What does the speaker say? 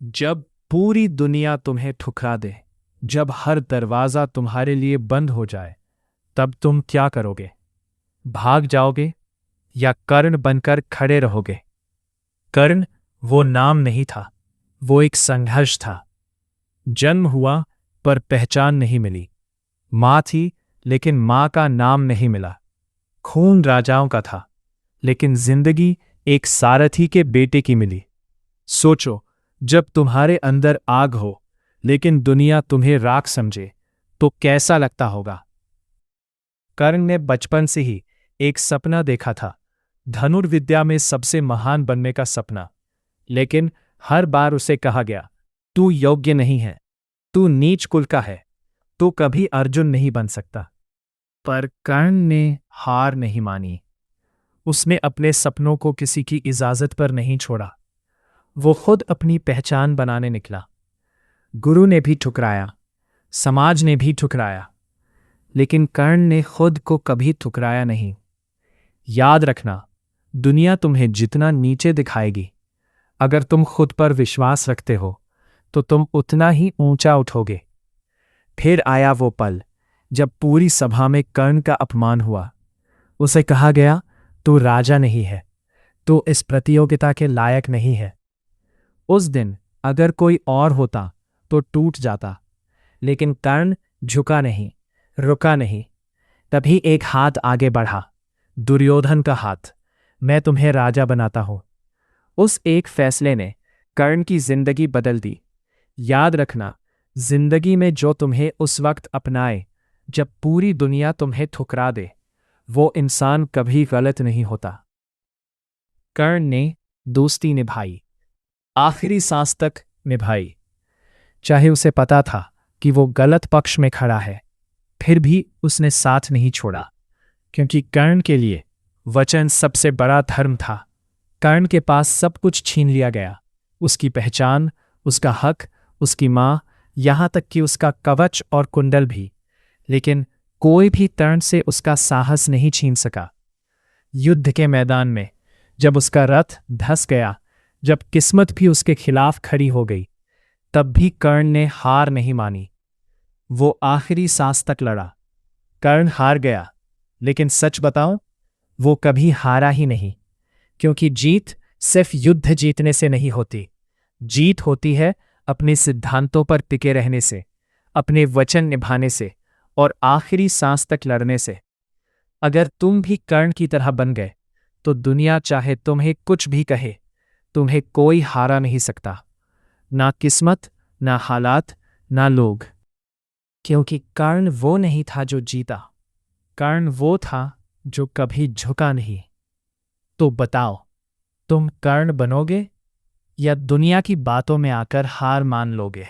जब पूरी दुनिया तुम्हें ठुकरा दे, जब हर दरवाज़ा तुम्हारे लिए बंद हो जाए, तब तुम क्या करोगे? भाग जाओगे या कर्ण बनकर खड़े रहोगे? कर्ण वो नाम नहीं था, वो एक संघर्ष था। जन्म हुआ पर पहचान नहीं मिली। माँ थी लेकिन माँ का नाम नहीं मिला। खून राजाओं का था लेकिन जिंदगी एक सारथी के बेटे की मिली। सोचो, जब तुम्हारे अंदर आग हो लेकिन दुनिया तुम्हें राख समझे तो कैसा लगता होगा? कर्ण ने बचपन से ही एक सपना देखा था, धनुर्विद्या में सबसे महान बनने का सपना। लेकिन हर बार उसे कहा गया, तू योग्य नहीं है, तू नीच कुल का है, तू कभी अर्जुन नहीं बन सकता। पर कर्ण ने हार नहीं मानी। उसने अपने सपनों को किसी की इजाजत पर नहीं छोड़ा। वो खुद अपनी पहचान बनाने निकला। गुरु ने भी ठुकराया, समाज ने भी ठुकराया, लेकिन कर्ण ने खुद को कभी ठुकराया नहीं। याद रखना, दुनिया तुम्हें जितना नीचे दिखाएगी, अगर तुम खुद पर विश्वास रखते हो तो तुम उतना ही ऊंचा उठोगे। फिर आया वो पल जब पूरी सभा में कर्ण का अपमान हुआ। उसे कहा गया, तू राजा नहीं है, तू इस प्रतियोगिता के लायक नहीं है। उस दिन अगर कोई और होता तो टूट जाता, लेकिन कर्ण झुका नहीं, रुका नहीं। तभी एक हाथ आगे बढ़ा, दुर्योधन का हाथ। मैं तुम्हें राजा बनाता हूं। उस एक फैसले ने कर्ण की जिंदगी बदल दी। याद रखना, जिंदगी में जो तुम्हें उस वक्त अपनाए जब पूरी दुनिया तुम्हें ठुकरा दे, वो इंसान कभी गलत नहीं होता। कर्ण ने दोस्ती निभाई, आखिरी सांस तक निभाई। चाहे उसे पता था कि वो गलत पक्ष में खड़ा है, फिर भी उसने साथ नहीं छोड़ा, क्योंकि कर्ण के लिए वचन सबसे बड़ा धर्म था। कर्ण के पास सब कुछ छीन लिया गया, उसकी पहचान, उसका हक, उसकी माँ, यहाँ तक कि उसका कवच और कुंडल भी। लेकिन कोई भी तर्ण से उसका साहस नहीं छीन सका। युद्ध के मैदान में जब उसका रथ धंस गया, जब किस्मत भी उसके खिलाफ खड़ी हो गई, तब भी कर्ण ने हार नहीं मानी। वो आखिरी सांस तक लड़ा। कर्ण हार गया, लेकिन सच बताऊं, वो कभी हारा ही नहीं। क्योंकि जीत सिर्फ युद्ध जीतने से नहीं होती। जीत होती है अपने सिद्धांतों पर टिके रहने से, अपने वचन निभाने से और आखिरी सांस तक लड़ने से। अगर तुम भी कर्ण की तरह बन गए तो दुनिया चाहे तुम्हें कुछ भी कहे, तुम्हें कोई हारा नहीं सकता। ना किस्मत, ना हालात, ना लोग। क्योंकि कर्ण वो नहीं था जो जीता, कर्ण वो था जो कभी झुका नहीं। तो बताओ, तुम कर्ण बनोगे या दुनिया की बातों में आकर हार मान लोगे?